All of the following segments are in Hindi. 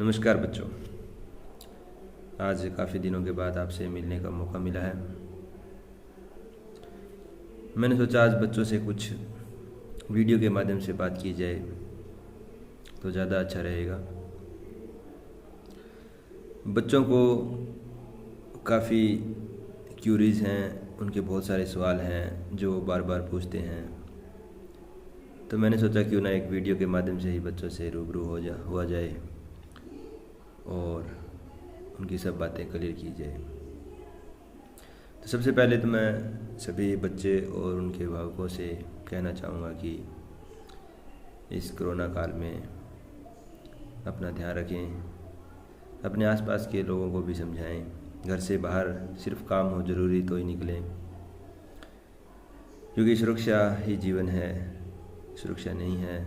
नमस्कार बच्चों। आज काफ़ी दिनों के बाद आपसे मिलने का मौका मिला है। मैंने सोचा आज बच्चों से कुछ वीडियो के माध्यम से बात की जाए तो ज़्यादा अच्छा रहेगा। बच्चों को काफ़ी क्यूरीज हैं, उनके बहुत सारे सवाल हैं जो बार बार पूछते हैं। तो मैंने सोचा क्यों ना एक वीडियो के माध्यम से ही बच्चों से रूबरू हुआ जाए और उनकी सब बातें क्लियर की जाए। तो सबसे पहले तो मैं सभी बच्चे और उनके अभिभावकों से कहना चाहूँगा कि इस कोरोना काल में अपना ध्यान रखें, अपने आसपास के लोगों को भी समझाएं, घर से बाहर सिर्फ काम हो ज़रूरी तो ही निकलें, क्योंकि सुरक्षा ही जीवन है। सुरक्षा नहीं है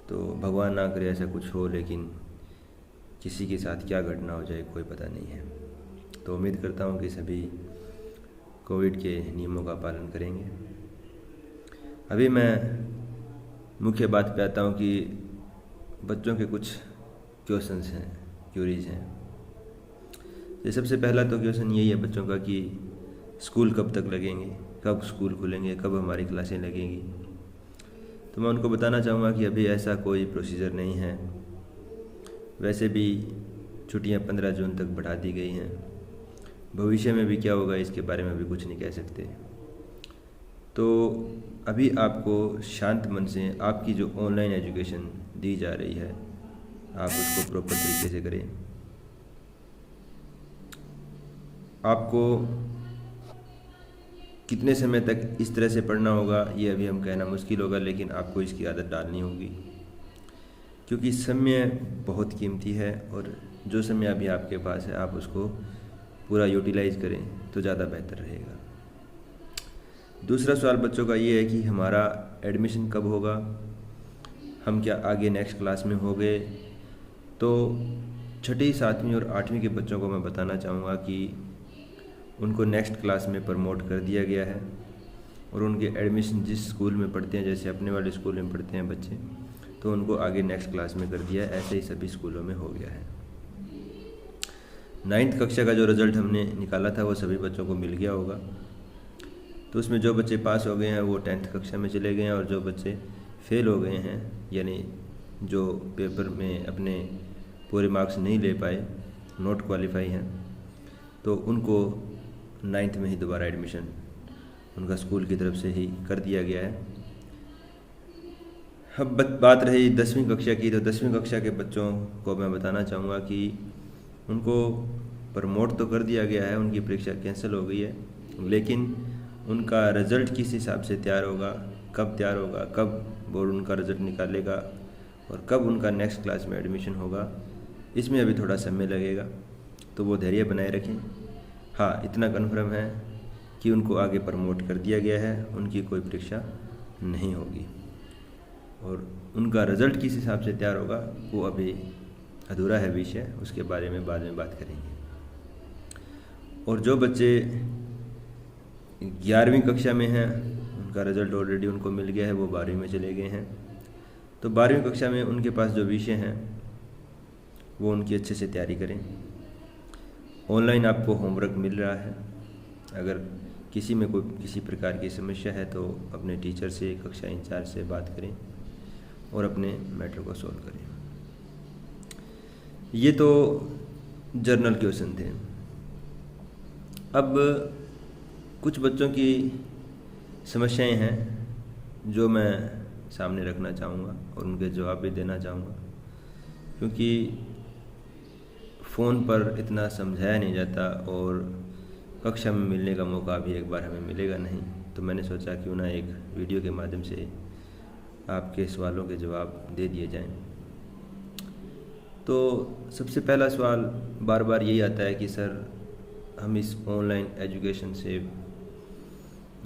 तो भगवान ना करे ऐसा कुछ हो, लेकिन किसी के साथ क्या घटना हो जाए कोई पता नहीं है। तो उम्मीद करता हूँ कि सभी कोविड के नियमों का पालन करेंगे। अभी मैं मुख्य बात पे आता हूँ कि बच्चों के कुछ क्वेश्चंस हैं, क्यूरीज हैं। तो सबसे पहला तो क्वेश्चन यही है बच्चों का कि स्कूल कब तक लगेंगे, कब स्कूल खुलेंगे, कब हमारी क्लासें लगेंगी। तो मैं उनको बताना चाहूँगा कि अभी ऐसा कोई प्रोसीजर नहीं है। वैसे भी छुट्टियां 15 जून तक बढ़ा दी गई हैं। भविष्य में भी क्या होगा इसके बारे में भी कुछ नहीं कह सकते। तो अभी आपको शांत मन से आपकी जो ऑनलाइन एजुकेशन दी जा रही है आप उसको प्रॉपर तरीके से करें। आपको कितने समय तक इस तरह से पढ़ना होगा ये अभी हम कहना मुश्किल होगा, लेकिन आपको इसकी आदत डालनी होगी, क्योंकि समय बहुत कीमती है और जो समय अभी आपके पास है आप उसको पूरा यूटिलाइज करें तो ज़्यादा बेहतर रहेगा। दूसरा सवाल बच्चों का ये है कि हमारा एडमिशन कब होगा, हम क्या आगे नेक्स्ट क्लास में हो गए। तो छठी, 7वीं और 8वीं के बच्चों को मैं बताना चाहूँगा कि उनको नेक्स्ट क्लास में प्रमोट कर दिया गया है और उनके एडमिशन जिस स्कूल में पढ़ते हैं, जैसे अपने वाले स्कूल में पढ़ते हैं बच्चे, तो उनको आगे नेक्स्ट क्लास में कर दिया है। ऐसे ही सभी स्कूलों में हो गया है। 9th कक्षा का जो रिज़ल्ट हमने निकाला था वो सभी बच्चों को मिल गया होगा। तो उसमें जो बच्चे पास हो गए हैं वो 10th कक्षा में चले गए हैं और जो बच्चे फेल हो गए हैं, यानी जो पेपर में अपने पूरे मार्क्स नहीं ले पाए, नॉट क्वालिफाई हैं, तो उनको 9th में ही दोबारा एडमिशन उनका स्कूल की तरफ से ही कर दिया गया है। अब बात रही 10वीं कक्षा की, तो 10वीं कक्षा के बच्चों को मैं बताना चाहूँगा कि उनको प्रमोट तो कर दिया गया है, उनकी परीक्षा कैंसिल हो गई है, लेकिन उनका रिज़ल्ट किस हिसाब से तैयार होगा, कब तैयार होगा, कब बोर्ड उनका रिज़ल्ट निकालेगा और कब उनका नेक्स्ट क्लास में एडमिशन होगा, इसमें अभी थोड़ा समय लगेगा। तो वो धैर्य बनाए रखें। हाँ, इतना कन्फर्म है कि उनको आगे प्रमोट कर दिया गया है, उनकी कोई परीक्षा नहीं होगी और उनका रिज़ल्ट किस हिसाब से तैयार होगा वो अभी अधूरा है विषय, उसके बारे में बाद में बात करेंगे। और जो बच्चे 11वीं कक्षा में हैं उनका रिज़ल्ट ऑलरेडी उनको मिल गया है, वो 12वीं में चले गए हैं। तो 12वीं कक्षा में उनके पास जो विषय हैं वो उनकी अच्छे से तैयारी करें। ऑनलाइन आपको होमवर्क मिल रहा है। अगर किसी में कोई किसी प्रकार की समस्या है तो अपने टीचर से, कक्षा इंचार्ज से बात करें और अपने मैटर को सॉल्व करें। ये तो जर्नल क्वेश्चन थे। अब कुछ बच्चों की समस्याएं हैं जो मैं सामने रखना चाहूँगा और उनके जवाब भी देना चाहूँगा, क्योंकि फ़ोन पर इतना समझाया नहीं जाता और कक्षा में मिलने का मौका भी एक बार हमें मिलेगा नहीं। तो मैंने सोचा क्यों ना एक वीडियो के माध्यम से आपके सवालों के जवाब दे दिए जाएं। तो सबसे पहला सवाल बार बार यही आता है कि सर हम इस ऑनलाइन एजुकेशन से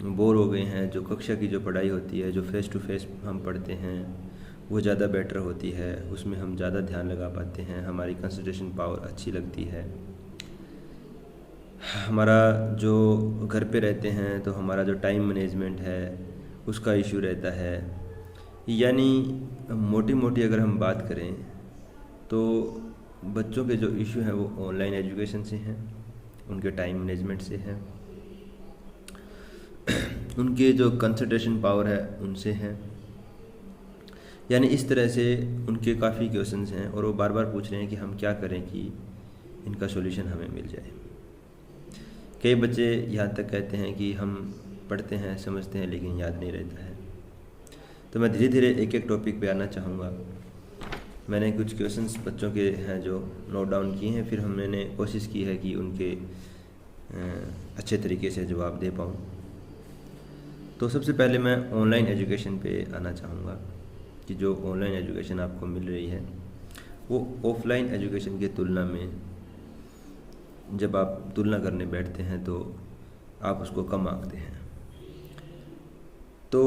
बोर हो गए हैं, जो कक्षा की जो पढ़ाई होती है, जो फेस टू फेस हम पढ़ते हैं वो ज़्यादा बेटर होती है, उसमें हम ज़्यादा ध्यान लगा पाते हैं, हमारी कंसंट्रेशन पावर अच्छी लगती है। हमारा जो घर पे रहते हैं तो हमारा जो टाइम मैनेजमेंट है उसका इशू रहता है। यानी मोटी मोटी अगर हम बात करें तो बच्चों के जो इशू हैं वो ऑनलाइन एजुकेशन से हैं, उनके टाइम मैनेजमेंट से हैं, उनके जो कंसंट्रेशन पावर है उनसे हैं। यानी इस तरह से उनके काफ़ी क्वेश्चंस हैं और वो बार बार पूछ रहे हैं कि हम क्या करें कि इनका सॉल्यूशन हमें मिल जाए। कई बच्चे यहाँ तक कहते हैं कि हम पढ़ते हैं, समझते हैं, लेकिन याद नहीं रहता है। तो मैं धीरे धीरे एक एक टॉपिक पे आना चाहूँगा। मैंने कुछ क्वेश्चंस बच्चों के हैं जो नोट डाउन किए हैं, फिर हमने कोशिश की है कि उनके अच्छे तरीके से जवाब दे पाऊँ। तो सबसे पहले मैं ऑनलाइन एजुकेशन पे आना चाहूँगा कि जो ऑनलाइन एजुकेशन आपको मिल रही है वो ऑफलाइन एजुकेशन की तुलना में जब आप तुलना करने बैठते हैं तो आप उसको कम आंकते हैं। तो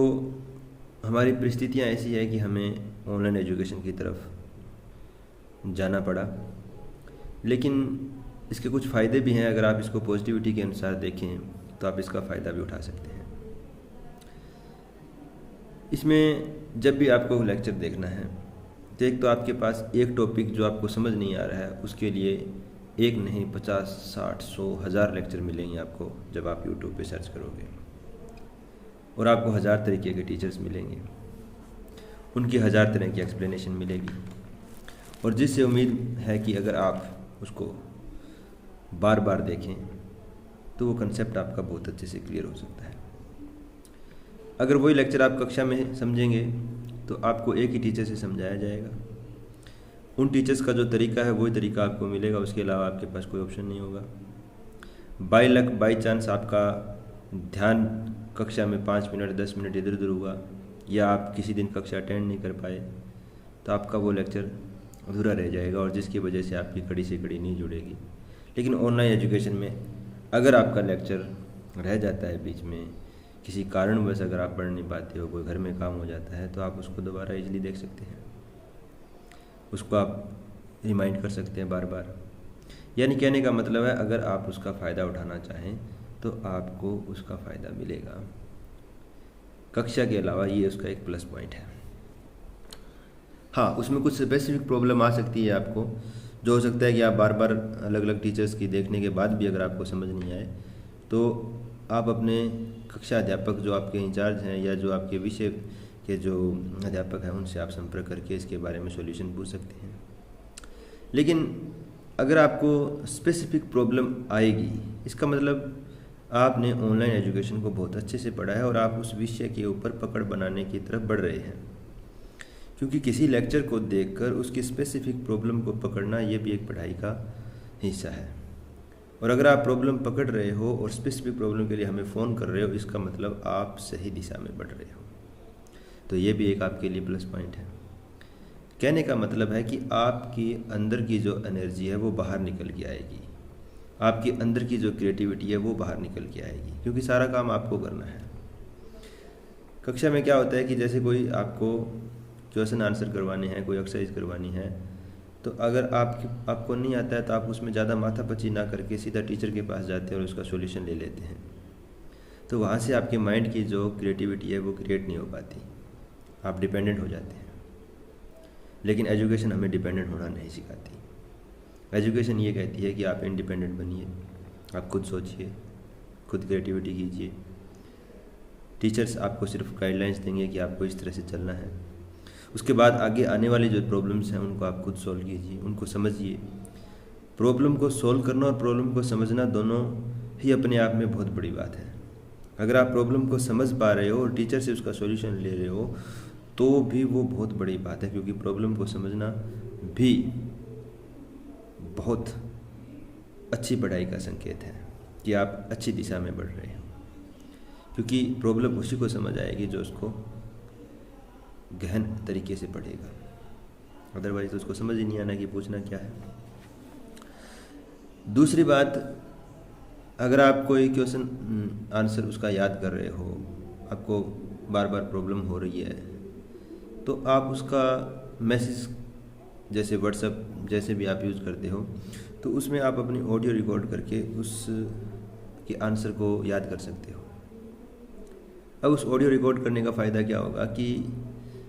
हमारी परिस्थितियाँ ऐसी है कि हमें ऑनलाइन एजुकेशन की तरफ जाना पड़ा, लेकिन इसके कुछ फ़ायदे भी हैं। अगर आप इसको पॉजिटिविटी के अनुसार देखें तो आप इसका फ़ायदा भी उठा सकते हैं। इसमें जब भी आपको लेक्चर देखना है तो एक तो आपके पास एक टॉपिक जो आपको समझ नहीं आ रहा है उसके लिए एक नहीं 50, 60, 100, 1000 लेक्चर मिलेंगे आपको जब आप यूट्यूब पे सर्च करोगे, और आपको 1000 तरीके के टीचर्स मिलेंगे, उनकी 1000 तरह की एक्सप्लेनेशन मिलेगी, और जिससे उम्मीद है कि अगर आप उसको बार बार देखें तो वो कंसेप्ट आपका बहुत अच्छे से क्लियर हो सकता है। अगर वही लेक्चर आप कक्षा में समझेंगे तो आपको एक ही टीचर से समझाया जाएगा, उन टीचर्स का जो तरीका है वही तरीका आपको मिलेगा, उसके अलावा आपके पास कोई ऑप्शन नहीं होगा। बाई लक बाई चांस आपका ध्यान कक्षा में 5 मिनट 10 मिनट इधर उधर हुआ, या आप किसी दिन कक्षा अटेंड नहीं कर पाए, तो आपका वो लेक्चर अधूरा रह जाएगा और जिसकी वजह से आपकी कड़ी से कड़ी नहीं जुड़ेगी। लेकिन ऑनलाइन एजुकेशन में अगर आपका लेक्चर रह जाता है बीच में, किसी कारणवश अगर आप पढ़ नहीं पाते हो, कोई घर में काम हो जाता है, तो आप उसको दोबारा इजीली देख सकते हैं, उसको आप रिमाइंड कर सकते हैं बार बार। यानी कहने का मतलब है अगर आप उसका फ़ायदा उठाना चाहें तो आपको उसका फ़ायदा मिलेगा। कक्षा के अलावा ये उसका एक प्लस पॉइंट है। हाँ, उसमें कुछ स्पेसिफिक प्रॉब्लम आ सकती है आपको, जो हो सकता है कि आप बार बार अलग अलग टीचर्स की देखने के बाद भी अगर आपको समझ नहीं आए तो आप अपने कक्षा अध्यापक जो आपके इंचार्ज हैं या जो आपके विषय के जो अध्यापक हैं उनसे आप संपर्क करके इसके बारे में सॉल्यूशन पूछ सकते हैं। लेकिन अगर आपको स्पेसिफिक प्रॉब्लम आएगी, इसका मतलब आपने ऑनलाइन एजुकेशन को बहुत अच्छे से पढ़ा है और आप उस विषय के ऊपर पकड़ बनाने की तरफ बढ़ रहे हैं, क्योंकि किसी लेक्चर को देखकर उसकी स्पेसिफिक प्रॉब्लम को पकड़ना ये भी एक पढ़ाई का हिस्सा है। और अगर आप प्रॉब्लम पकड़ रहे हो और स्पेसिफिक प्रॉब्लम के लिए हमें फ़ोन कर रहे हो, इसका मतलब आप सही दिशा में बढ़ रहे हो, तो ये भी एक आपके लिए प्लस पॉइंट है। कहने का मतलब है कि आपकी अंदर की जो एनर्जी है वो बाहर निकल के आएगी, आपके अंदर की जो क्रिएटिविटी है वो बाहर निकल के आएगी, क्योंकि सारा काम आपको करना है। कक्षा में क्या होता है कि जैसे कोई आपको क्वेश्चन आंसर करवाने हैं, कोई एक्सरसाइज करवानी है, तो अगर आपको नहीं आता है तो आप उसमें ज़्यादा माथापच्ची ना करके सीधा टीचर के पास जाते हैं और उसका सॉल्यूशन ले लेते हैं। तो वहाँ से आपके माइंड की जो क्रिएटिविटी है वो क्रिएट नहीं हो पाती, आप डिपेंडेंट हो जाते हैं। लेकिन एजुकेशन हमें डिपेंडेंट होना नहीं सिखाती। एजुकेशन ये कहती है कि आप इंडिपेंडेंट बनिए, आप खुद सोचिए, खुद क्रिएटिविटी कीजिए। टीचर्स आपको सिर्फ गाइडलाइंस देंगे कि आपको इस तरह से चलना है, उसके बाद आगे आने वाली जो प्रॉब्लम्स हैं उनको आप खुद सॉल्व कीजिए, उनको समझिए। प्रॉब्लम को सॉल्व करना और प्रॉब्लम को समझना दोनों ही अपने आप में बहुत बड़ी बात है। अगर आप प्रॉब्लम को समझ पा रहे हो और टीचर से उसका सॉल्यूशन ले रहे हो तो भी वो बहुत बड़ी बात है, क्योंकि प्रॉब्लम को समझना भी बहुत अच्छी पढ़ाई का संकेत है कि आप अच्छी दिशा में बढ़ रहे हो, क्योंकि प्रॉब्लम उसी को समझ आएगी जो उसको गहन तरीके से पढ़ेगा। अदरवाइज तो उसको समझ ही नहीं आना कि पूछना क्या है। दूसरी बात, अगर आप कोई क्वेश्चन आंसर उसका याद कर रहे हो, आपको बार बार प्रॉब्लम हो रही है, तो आप उसका मैसेज जैसे व्हाट्सएप जैसे भी आप यूज़ करते हो, तो उसमें आप अपनी ऑडियो रिकॉर्ड करके उस के आंसर को याद कर सकते हो। अब उस ऑडियो रिकॉर्ड करने का फ़ायदा क्या होगा कि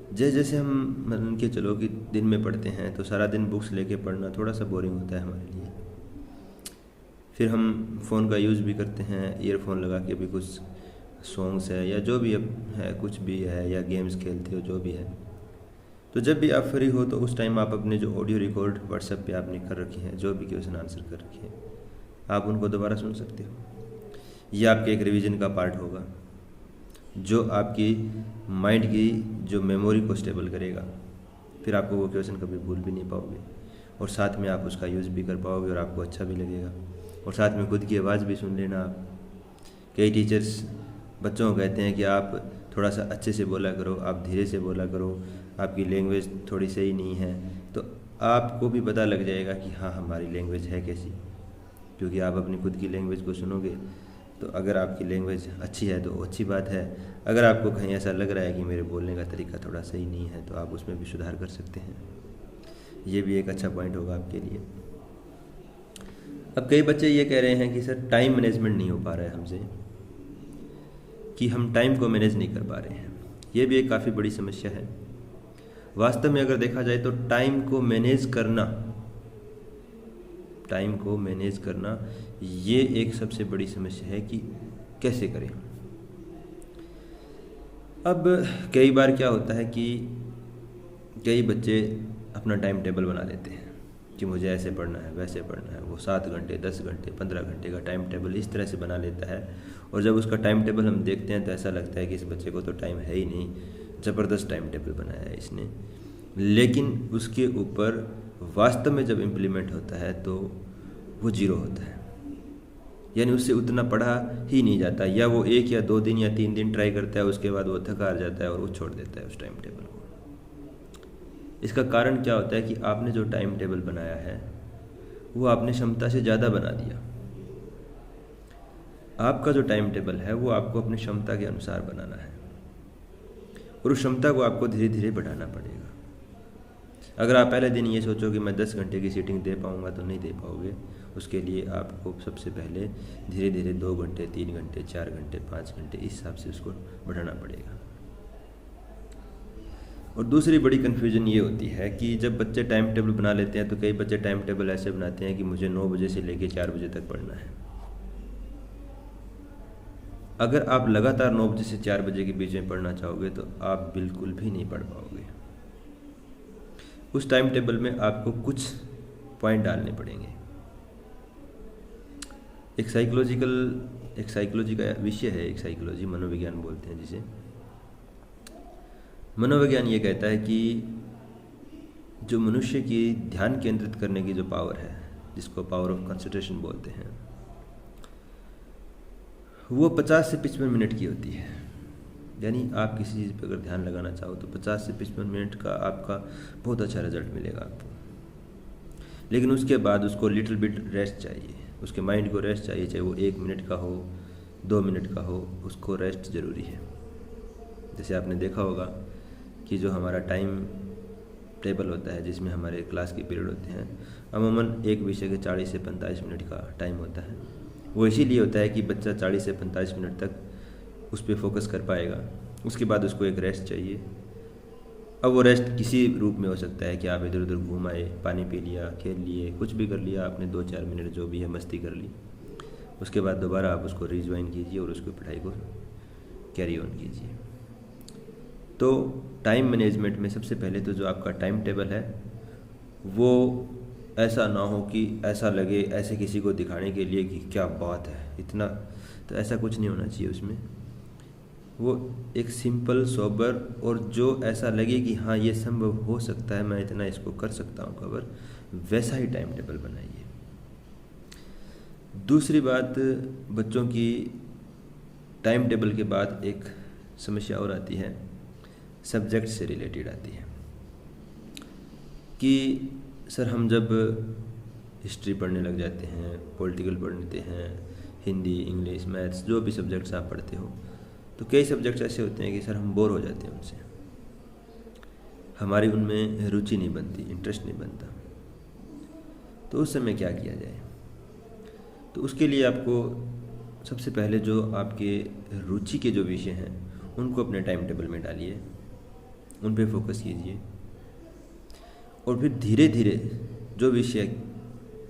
जैसे जैसे हम मान के चलो कि दिन में पढ़ते हैं तो सारा दिन बुक्स लेके पढ़ना थोड़ा सा बोरिंग होता है हमारे लिए। फिर हम फ़ोन का यूज़ भी करते हैं, ईयरफोन लगा के भी कुछ सॉन्ग्स है या जो भी अब है कुछ भी है, या गेम्स खेलते हो जो भी है। तो जब भी आप फ्री हो तो उस टाइम आप अपने जो ऑडियो रिकॉर्ड व्हाट्सएप पे आपने कर रखी हैं, जो भी क्वेश्चन आंसर कर रखी है, आप उनको दोबारा सुन सकते हो। ये आपके एक रिवीजन का पार्ट होगा जो आपकी माइंड की जो मेमोरी को स्टेबल करेगा। फिर आपको वो क्वेश्चन कभी भूल भी नहीं पाओगे, और साथ में आप उसका यूज़ भी कर पाओगे और आपको अच्छा भी लगेगा। और साथ में खुद की आवाज़ भी सुन लेना आप। कई टीचर्स बच्चों को कहते हैं कि आप थोड़ा सा अच्छे से बोला करो, आप धीरे से बोला करो, आपकी लैंग्वेज थोड़ी सही नहीं है। तो आपको भी पता लग जाएगा कि हाँ हमारी लैंग्वेज है कैसी, क्योंकि आप अपनी खुद की लैंग्वेज को सुनोगे। तो अगर आपकी लैंग्वेज अच्छी है तो अच्छी बात है। अगर आपको कहीं ऐसा लग रहा है कि मेरे बोलने का तरीका थोड़ा सही नहीं है तो आप उसमें भी सुधार कर सकते हैं। ये भी एक अच्छा पॉइंट होगा आपके लिए। अब कई बच्चे ये कह रहे हैं कि सर टाइम मैनेजमेंट नहीं हो पा रहा है हमसे, कि हम टाइम को मैनेज नहीं कर पा रहे हैं। ये भी एक काफ़ी बड़ी समस्या है। वास्तव में अगर देखा जाए तो टाइम को मैनेज करना ये एक सबसे बड़ी समस्या है कि कैसे करें। अब कई बार क्या होता है कि कई बच्चे अपना टाइम टेबल बना लेते हैं कि मुझे ऐसे पढ़ना है वैसे पढ़ना है। वो 7 घंटे 10 घंटे 15 घंटे का टाइम टेबल इस तरह से बना लेता है, और जब उसका टाइम टेबल हम देखते हैं तो ऐसा लगता है कि इस बच्चे को तो टाइम है ही नहीं, ज़बरदस्त टाइम टेबल बनाया है इसने। लेकिन उसके ऊपर वास्तव में जब इम्प्लीमेंट होता है तो वो जीरो होता है, यानी उससे उतना पढ़ा ही नहीं जाता, या वो 1 या 2 दिन या 3 दिन ट्राई करता है, उसके बाद वो थका जाता है और वो छोड़ देता है उस टाइम टेबल को। इसका कारण क्या होता है कि आपने जो टाइम टेबल बनाया है वो आपने क्षमता से ज़्यादा बना दिया। आपका जो टाइम टेबल है वो आपको अपनी क्षमता के अनुसार बनाना है, और उस क्षमता को आपको धीरे धीरे बढ़ाना पड़ेगा। अगर आप पहले दिन ये सोचो कि मैं 10 घंटे की सीटिंग दे पाऊँगा तो नहीं दे पाओगे। उसके लिए आपको सबसे पहले धीरे धीरे 2 घंटे 3 घंटे 4 घंटे 5 घंटे इस हिसाब से उसको बढ़ाना पड़ेगा। और दूसरी बड़ी कन्फ्यूजन ये होती है कि जब बच्चे टाइम टेबल बना लेते हैं तो कई बच्चे टाइम टेबल ऐसे बनाते हैं कि मुझे 9 बजे से लेकर 4 बजे तक पढ़ना है। अगर आप लगातार 9 बजे से 4 बजे के बीच में पढ़ना चाहोगे तो आप बिल्कुल भी नहीं पढ़ पाओगे। उस टाइम टेबल में आपको कुछ पॉइंट डालने पड़ेंगे। एक साइकोलॉजी का विषय है, एक साइकोलॉजी मनोविज्ञान बोलते हैं जिसे। मनोविज्ञान ये कहता है कि जो मनुष्य की ध्यान केंद्रित करने की जो पावर है, जिसको पावर ऑफ कंसंट्रेशन बोलते हैं, वो 50 से 55 मिनट की होती है। यानी आप किसी चीज़ पर अगर ध्यान लगाना चाहो तो 50 से 55 मिनट का आपका बहुत अच्छा रिजल्ट मिलेगा आपको। लेकिन उसके बाद उसको लिटिल बिट रेस्ट चाहिए, उसके माइंड को रेस्ट चाहिए, चाहे वो 1 मिनट का हो 2 मिनट का हो, उसको रेस्ट ज़रूरी है। जैसे आपने देखा होगा कि जो हमारा टाइम टेबल होता है जिसमें हमारे क्लास के पीरियड होते हैं, अमूमन एक विषय के 40 से 45 मिनट का टाइम होता है। वो इसीलिए होता है कि बच्चा 40 से 45 मिनट तक उस पर फोकस कर पाएगा। उसके बाद उसको एक रेस्ट चाहिए। अब वो रेस्ट किसी रूप में हो सकता है कि आप इधर उधर घूम आए, पानी पी लिया, खेल लिए, कुछ भी कर लिया आपने, 2-4 मिनट जो भी है मस्ती कर ली। उसके बाद दोबारा आप उसको रिज्वाइन कीजिए और उसको पढ़ाई को कैरी ऑन कीजिए। तो टाइम मैनेजमेंट में सबसे पहले तो जो आपका टाइम टेबल है वो ऐसा ना हो कि ऐसा लगे ऐसे किसी को दिखाने के लिए कि क्या बात है इतना, तो ऐसा कुछ नहीं होना चाहिए उसमें। वो एक सिंपल सोबर, और जो ऐसा लगे कि हाँ ये संभव हो सकता है, मैं इतना इसको कर सकता हूँ कवर, वैसा ही टाइम टेबल बनाइए। दूसरी बात, बच्चों की टाइम टेबल के बाद एक समस्या और आती है, सब्जेक्ट से रिलेटेड आती है कि सर हम जब हिस्ट्री पढ़ने लग जाते हैं, पॉलिटिकल पढ़ते हैं, हिंदी, इंग्लिश, मैथ्स, जो भी सब्जेक्ट्स आप पढ़ते हो, तो कई सब्जेक्ट्स ऐसे होते हैं कि सर हम बोर हो जाते हैं उनसे, हमारी उनमें रुचि नहीं बनती, इंटरेस्ट नहीं बनता। तो उस समय क्या किया जाए? तो उसके लिए आपको सबसे पहले जो आपके रुचि के जो विषय हैं उनको अपने टाइम टेबल में डालिए। उन पे फोकस कीजिए। और फिर धीरे धीरे जो विषय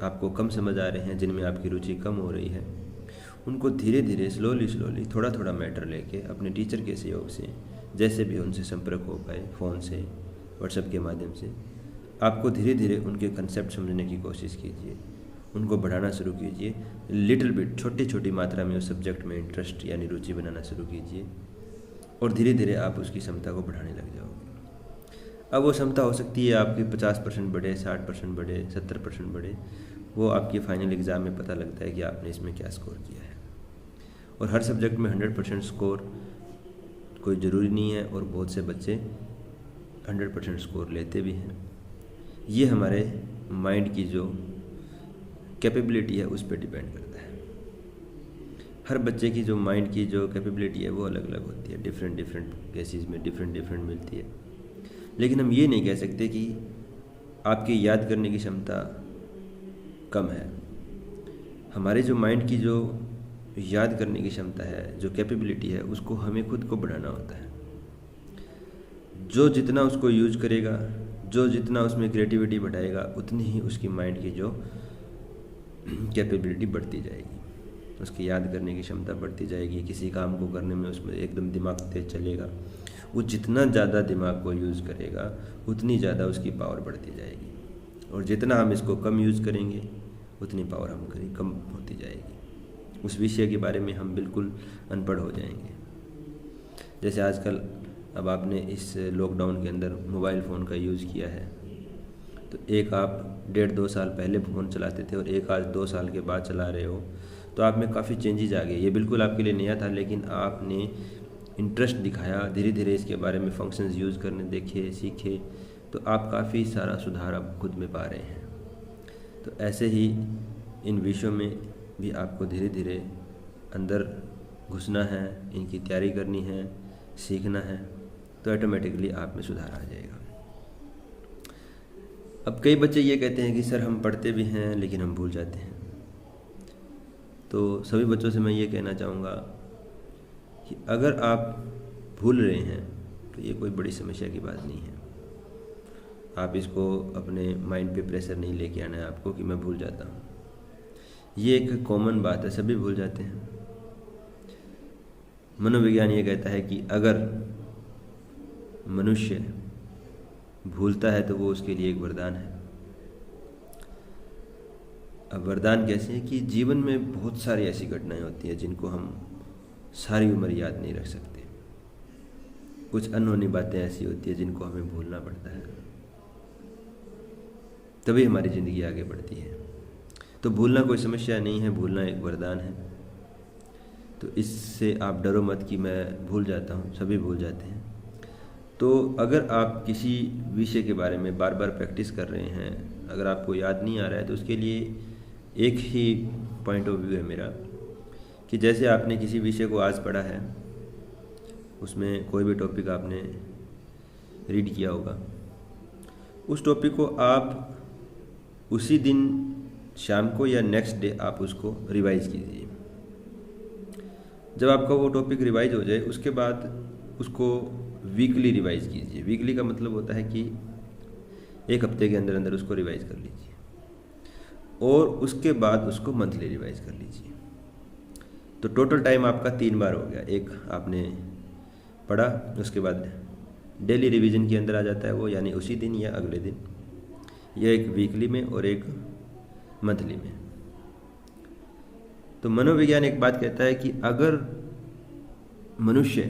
आपको कम समझ आ रहे हैं, जिनमें आपकी रुचि कम हो रही है, उनको धीरे धीरे स्लोली थोड़ा थोड़ा मैटर लेके अपने टीचर के सहयोग से, जैसे भी उनसे संपर्क हो पाए, फ़ोन से, व्हाट्सएप के माध्यम से, आपको धीरे धीरे उनके कंसेप्ट समझने की कोशिश कीजिए, उनको बढ़ाना शुरू कीजिए। लिटिल बिट, छोटी छोटी मात्रा में उस सब्जेक्ट में इंटरेस्ट यानी रुचि बनाना शुरू कीजिए, और धीरे धीरे आप उसकी क्षमता को बढ़ाने लग जाओगे। अब वो क्षमता हो सकती है आपकी 50% बढ़े, 60% बढ़े, 70% बढ़े, वो आपके फाइनल एग्ज़ाम में पता लगता है कि आपने इसमें क्या स्कोर किया है। और हर सब्जेक्ट में 100% स्कोर कोई ज़रूरी नहीं है, और बहुत से बच्चे 100% स्कोर लेते भी हैं। ये हमारे माइंड की जो कैपेबिलिटी है उस पर डिपेंड करता है। हर बच्चे की जो माइंड की जो कैपेबिलिटी है वो अलग अलग होती है, डिफरेंट केसेस में डिफरेंट मिलती है। लेकिन हम ये नहीं कह सकते कि आपकी याद करने की क्षमता कम है। हमारे जो माइंड की जो याद करने की क्षमता है, जो कैपेबिलिटी है, उसको हमें खुद को बढ़ाना होता है। जो जितना उसको यूज करेगा, जो जितना उसमें क्रिएटिविटी बढ़ाएगा, उतनी ही उसकी माइंड की जो कैपेबिलिटी बढ़ती जाएगी, उसकी याद करने की क्षमता बढ़ती जाएगी। किसी काम को करने में उसमें एकदम दिमाग तेज चलेगा। वो जितना ज़्यादा दिमाग को यूज़ करेगा, उतनी ज़्यादा उसकी पावर बढ़ती जाएगी। और जितना हम इसको कम यूज़ करेंगे, उतनी पावर हम कम होती जाएगी। उस विषय के बारे में हम बिल्कुल अनपढ़ हो जाएंगे। जैसे आजकल अब आपने इस लॉकडाउन के अंदर मोबाइल फ़ोन का यूज़ किया है, तो एक आप 1.5-2 साल पहले फ़ोन चलाते थे और एक आज 2 साल के बाद चला रहे हो, तो आप में काफ़ी चेंजेस आ गए। ये बिल्कुल आपके लिए नया था, लेकिन आपने इंटरेस्ट दिखाया, धीरे धीरे इसके बारे में फंक्शंस यूज़ करने देखे, सीखे, तो आप काफ़ी सारा सुधार अब खुद में पा रहे हैं। तो ऐसे ही इन विषयों में भी आपको धीरे धीरे अंदर घुसना है, इनकी तैयारी करनी है, सीखना है, तो ऑटोमेटिकली आप में सुधार आ जाएगा। अब कई बच्चे ये कहते हैं कि सर हम पढ़ते भी हैं लेकिन हम भूल जाते हैं। तो सभी बच्चों से मैं ये कहना चाहूँगा कि अगर आप भूल रहे हैं तो ये कोई बड़ी समस्या की बात नहीं है। आप इसको अपने माइंड पे प्रेशर नहीं लेके आना है आपको कि मैं भूल जाता हूँ। ये एक कॉमन बात है, सभी भूल जाते हैं। मनोविज्ञान ये कहता है कि अगर मनुष्य भूलता है तो वो उसके लिए एक वरदान है। अब वरदान कैसे है कि जीवन में बहुत सारी ऐसी घटनाएं होती हैं जिनको हम सारी उम्र याद नहीं रख सकते। कुछ अनहोनी बातें ऐसी होती है जिनको हमें भूलना पड़ता है, तभी हमारी ज़िंदगी आगे बढ़ती है। तो भूलना कोई समस्या नहीं है, भूलना एक वरदान है। तो इससे आप डरो मत कि मैं भूल जाता हूँ, सभी भूल जाते हैं। तो अगर आप किसी विषय के बारे में बार बार प्रैक्टिस कर रहे हैं, अगर आपको याद नहीं आ रहा है, तो उसके लिए एक ही पॉइंट ऑफ व्यू है मेरा कि जैसे आपने किसी विषय को आज पढ़ा है, उसमें कोई भी टॉपिक आपने रीड किया होगा, उस टॉपिक को आप उसी दिन शाम को या नेक्स्ट डे आप उसको रिवाइज़ कीजिए। जब आपका वो टॉपिक रिवाइज हो जाए, उसके बाद उसको वीकली रिवाइज़ कीजिए। वीकली का मतलब होता है कि एक हफ्ते के अंदर अंदर उसको रिवाइज़ कर लीजिए, और उसके बाद उसको मंथली रिवाइज़ कर लीजिए। तो टोटल टाइम आपका 3 बार हो गया। एक आपने पढ़ा, उसके बाद डेली रिवीजन के अंदर आ जाता है वो, यानी उसी दिन या अगले दिन, या एक वीकली में और एक मंथली में। तो मनोविज्ञान एक बात कहता है कि अगर मनुष्य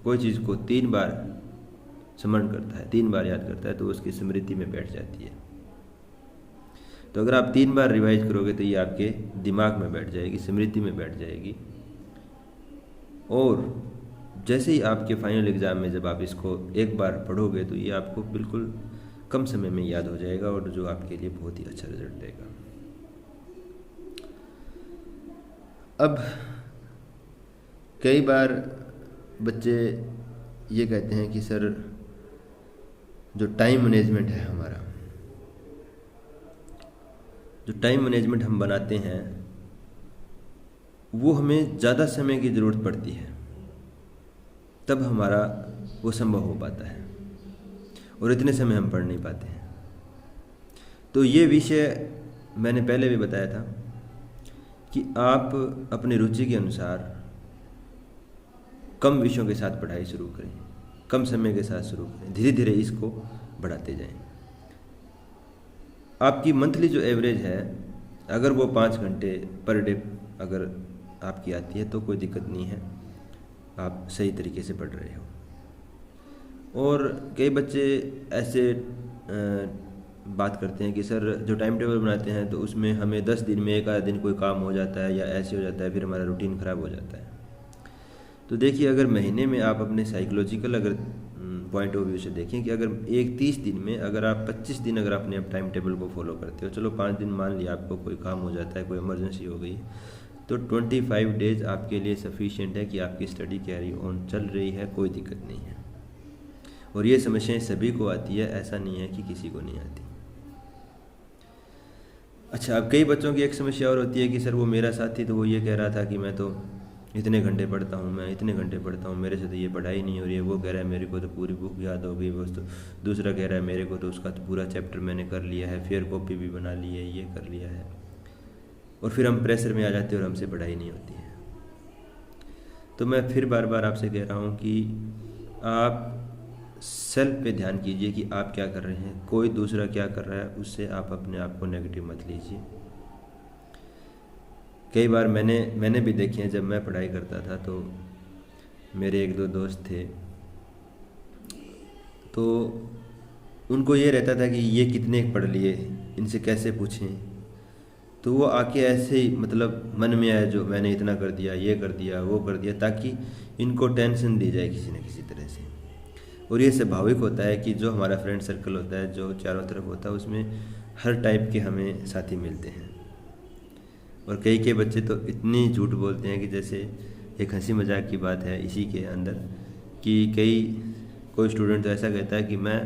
कोई चीज़ को 3 बार स्मरण करता है, 3 बार याद करता है, तो उसकी स्मृति में बैठ जाती है। तो अगर आप 3 बार रिवाइज करोगे तो ये आपके दिमाग में बैठ जाएगी, स्मृति में बैठ जाएगी। और जैसे ही आपके फाइनल एग्ज़ाम में जब आप इसको एक बार पढ़ोगे तो ये आपको बिल्कुल कम समय में याद हो जाएगा, और जो आपके लिए बहुत ही अच्छा रिजल्ट देगा। अब कई बार बच्चे ये कहते हैं कि सर जो टाइम मैनेजमेंट है हमारा, जो टाइम मैनेजमेंट हम बनाते हैं, वो हमें ज़्यादा समय की ज़रूरत पड़ती है, तब हमारा वो संभव हो पाता है। और इतने समय हम पढ़ नहीं पाते हैं। तो ये विषय मैंने पहले भी बताया था कि आप अपनी रुचि के अनुसार कम विषयों के साथ पढ़ाई शुरू करें, कम समय के साथ शुरू करें, धीरे धीरे इसको बढ़ाते जाएं। आपकी मंथली जो एवरेज है, अगर वो 5 घंटे पर डे अगर आपकी आती है तो कोई दिक्कत नहीं है, आप सही तरीके से पढ़ रहे हो। और कई बच्चे ऐसे बात करते हैं कि सर जो टाइम टेबल बनाते हैं तो उसमें हमें 10 दिन में एक आधा दिन कोई काम हो जाता है या ऐसे हो जाता है, फिर हमारा रूटीन ख़राब हो जाता है। तो देखिए, अगर महीने में आप अपने साइकोलॉजिकल अगर पॉइंट ऑफ व्यू से देखें कि अगर एक 30 दिन में अगर आप 25 दिन अगर अपने टाइम टेबल को फॉलो करते हो, चलो 5 दिन मान लिया आपको कोई काम हो जाता है, कोई इमरजेंसी हो गई, तो 25 डेज आपके लिए सफिशिएंट है कि आपकी स्टडी कैरी ऑन चल रही है, कोई दिक्कत नहीं है। और ये समस्याएं सभी को आती है, ऐसा नहीं है कि किसी को नहीं आती। अच्छा, अब कई बच्चों की एक समस्या और होती है कि सर वो मेरा साथी तो वो ये कह रहा था कि मैं तो इतने घंटे पढ़ता हूँ, मैं इतने घंटे पढ़ता हूँ, मेरे से तो ये पढ़ाई नहीं हो रही है। वो कह रहा है मेरे को तो पूरी बुक याद हो गई बस, तो दूसरा कह रहा है मेरे को तो उसका तो पूरा चैप्टर मैंने कर लिया है, फेयर कॉपी भी बना ली है, ये कर लिया है। और फिर हम प्रेशर में आ जाते हैं और हमसे पढ़ाई नहीं होती है। तो मैं फिर बार बार आपसे कह रहा हूँ कि आप सेल्फ पे ध्यान कीजिए कि आप क्या कर रहे हैं, कोई दूसरा क्या कर रहा है उससे आप अपने आप को नेगेटिव मत लीजिए। कई बार मैंने भी देखी है, जब मैं पढ़ाई करता था तो मेरे 1-2 दोस्त थे, तो उनको ये रहता था कि ये कितने पढ़ लिए, इनसे कैसे पूछें। तो वो आके ऐसे ही मतलब मन में आया जो मैंने इतना कर दिया, ये कर दिया, वो कर दिया, ताकि इनको टेंशन दी जाए किसी न किसी तरह से। और ये स्वाभाविक होता है कि जो हमारा फ्रेंड सर्कल होता है, जो चारों तरफ होता है, उसमें हर टाइप के हमें साथी मिलते हैं। और कई के बच्चे तो इतनी झूठ बोलते हैं कि जैसे एक हंसी मजाक की बात है इसी के अंदर कि कोई स्टूडेंट तो ऐसा कहता है कि मैं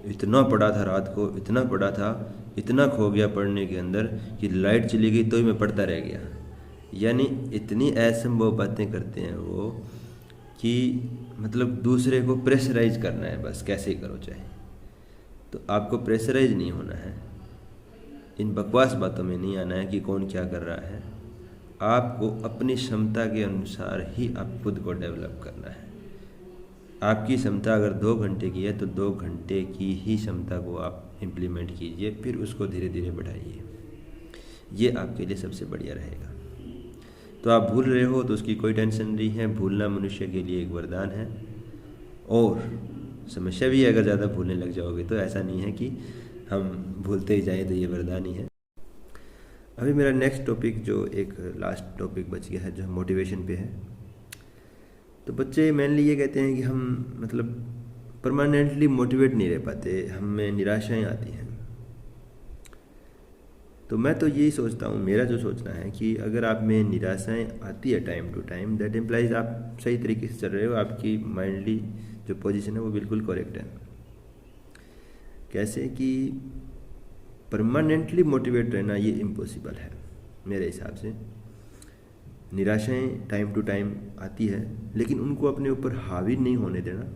इतना पढ़ा था, रात को इतना पढ़ा था, इतना खो गया पढ़ने के अंदर कि लाइट चली गई तो ही मैं पढ़ता रह गया। यानी इतनी असंभव बातें करते हैं वो कि मतलब दूसरे को प्रेशराइज करना है, बस कैसे ही करो चाहे। तो आपको प्रेशराइज नहीं होना है, इन बकवास बातों में नहीं आना है कि कौन क्या कर रहा है। आपको अपनी क्षमता के अनुसार ही आप खुद को डेवलप करना है। आपकी क्षमता अगर 2 घंटे की है तो 2 घंटे की ही क्षमता को आप इम्प्लीमेंट कीजिए, फिर उसको धीरे धीरे बढ़ाइए। ये आपके लिए सबसे बढ़िया रहेगा। तो आप भूल रहे हो तो उसकी कोई टेंशन नहीं है, भूलना मनुष्य के लिए एक वरदान है। और समस्या भी है, अगर ज़्यादा भूलने लग जाओगे तो ऐसा नहीं है कि हम भूलते ही जाएं तो ये वरदान ही है। अभी मेरा नेक्स्ट टॉपिक जो एक लास्ट टॉपिक बच गया है, जो मोटिवेशन पे है। तो बच्चे मेनली ये कहते हैं कि हम मतलब परमानेंटली मोटिवेट नहीं रह पाते, हमें निराशाएं आती हैं। तो मैं तो यही सोचता हूँ, मेरा जो सोचना है कि अगर आप में निराशाएं आती है time to time, that implies आप सही तरीके से चल रहे हो, आपकी माइंडली जो पोजीशन है वो बिल्कुल करेक्ट है। कैसे कि परमानेंटली मोटिवेट रहना ये इम्पॉसिबल है मेरे हिसाब से। निराशाएं टाइम टू टाइम आती है, लेकिन उनको अपने ऊपर हावी नहीं होने देना,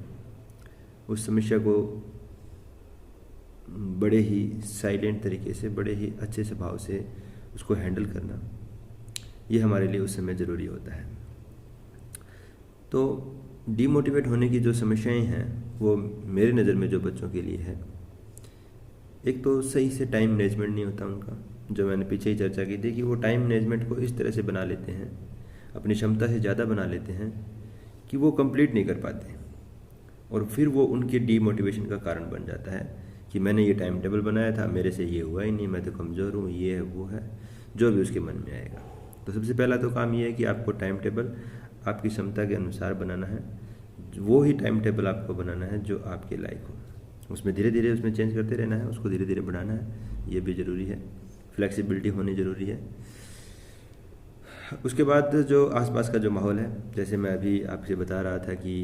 उस समस्या को बड़े ही साइलेंट तरीके से, बड़े ही अच्छे स्वभाव से उसको हैंडल करना, ये हमारे लिए उस समय ज़रूरी होता है। तो डीमोटिवेट होने की जो समस्याएं हैं वो मेरी नज़र में जो बच्चों के लिए है, एक तो सही से टाइम मैनेजमेंट नहीं होता उनका, जो मैंने पीछे ही चर्चा की थी कि वो टाइम मैनेजमेंट को इस तरह से बना लेते हैं, अपनी क्षमता से ज़्यादा बना लेते हैं कि वो कंप्लीट नहीं कर पाते। और फिर वो उनके डीमोटिवेशन का कारण बन जाता है कि मैंने ये टाइम टेबल बनाया था, मेरे से ये हुआ ही नहीं, मैं तो कमज़ोर हूँ, ये है वो है, जो भी उसके मन में आएगा। तो सबसे पहला तो काम ये है कि आपको टाइम टेबल आपकी क्षमता के अनुसार बनाना है, वो ही टाइम टेबल आपको बनाना है जो आपके लायक हो। उसमें धीरे धीरे उसमें चेंज करते रहना है, उसको धीरे धीरे बढ़ाना है, ये भी ज़रूरी है। फ्लेक्सिबिलिटी होनी ज़रूरी है। उसके बाद जो आसपास का जो माहौल है, जैसे मैं अभी आपसे बता रहा था कि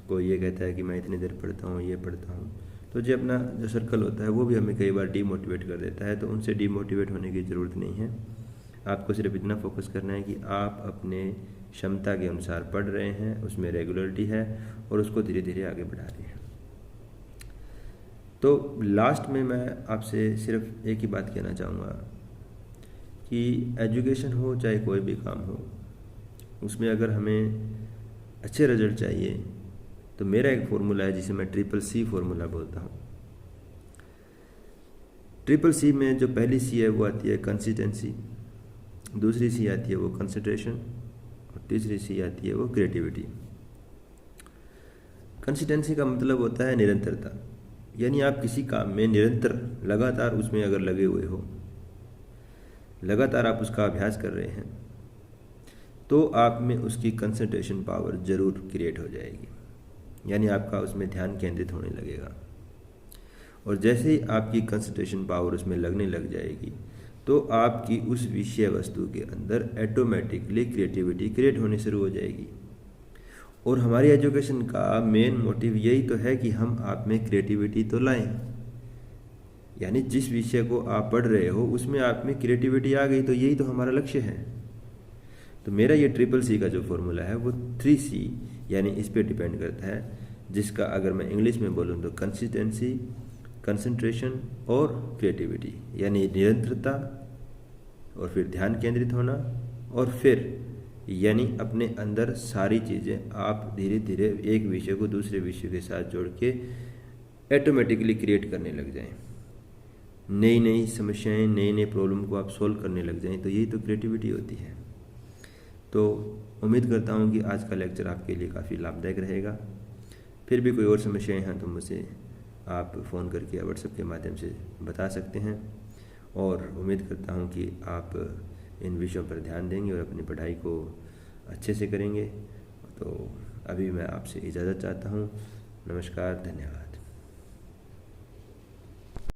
कोई ये कहता है कि मैं इतनी देर पढ़ता हूँ, ये पढ़ता हूँ, तो जो अपना जो सर्कल होता है वो भी हमें कई बार डीमोटिवेट कर देता है। तो उनसे डीमोटिवेट होने की ज़रूरत नहीं है। आपको सिर्फ इतना फोकस करना है कि आप अपने क्षमता के अनुसार पढ़ रहे हैं, उसमें रेगुलरिटी है और उसको धीरे धीरे आगे बढ़ा रहे हैं। तो लास्ट में मैं आपसे सिर्फ एक ही बात कहना चाहूँगा कि एजुकेशन हो चाहे कोई भी काम हो, उसमें अगर हमें अच्छे रिजल्ट चाहिए तो मेरा एक फ़ॉर्मूला है जिसे मैं CCC फार्मूला बोलता हूँ। CCC में जो पहली C है वो आती है कंसिस्टेंसी, दूसरी C आती है वो कंसंट्रेशन और तीसरी C आती है वो क्रिएटिविटी। कंसिस्टेंसी का मतलब होता है निरंतरता, यानी आप किसी काम में निरंतर लगातार उसमें अगर लगे हुए हो, लगातार आप उसका अभ्यास कर रहे हैं, तो आप में उसकी कंसंट्रेशन पावर ज़रूर क्रिएट हो जाएगी, यानी आपका उसमें ध्यान केंद्रित होने लगेगा। और जैसे ही आपकी कंसंट्रेशन पावर उसमें लगने लग जाएगी तो आपकी उस विषय वस्तु के अंदर ऑटोमेटिकली क्रिएटिविटी क्रिएट होनी शुरू हो जाएगी। और हमारी एजुकेशन का मेन मोटिव यही तो है कि हम आप में क्रिएटिविटी तो लाएं, यानी जिस विषय को आप पढ़ रहे हो उसमें आप में क्रिएटिविटी आ गई तो यही तो हमारा लक्ष्य है। तो मेरा ये CCC का जो फॉर्मूला है वो 3C यानी इस पे डिपेंड करता है, जिसका अगर मैं इंग्लिश में बोलूँ तो कंसिस्टेंसी, कंसंट्रेशन और क्रिएटिविटी, यानी निरंतरता और फिर ध्यान केंद्रित होना और फिर यानी अपने अंदर सारी चीज़ें आप धीरे धीरे एक विषय को दूसरे विषय के साथ जोड़ के ऑटोमेटिकली क्रिएट करने लग जाएं, नई नई समस्याएं, नए नए प्रॉब्लम को आप सोल्व करने लग जाएं, तो यही तो क्रिएटिविटी होती है। तो उम्मीद करता हूँ कि आज का लेक्चर आपके लिए काफ़ी लाभदायक रहेगा। फिर भी कोई और समस्याएं हैं तो मुझसे आप फ़ोन करके या व्हाट्सएप के माध्यम से बता सकते हैं, और उम्मीद करता हूँ कि आप इन विषयों पर ध्यान देंगे और अपनी पढ़ाई को अच्छे से करेंगे। तो अभी मैं आपसे इजाज़त चाहता हूँ। नमस्कार, धन्यवाद।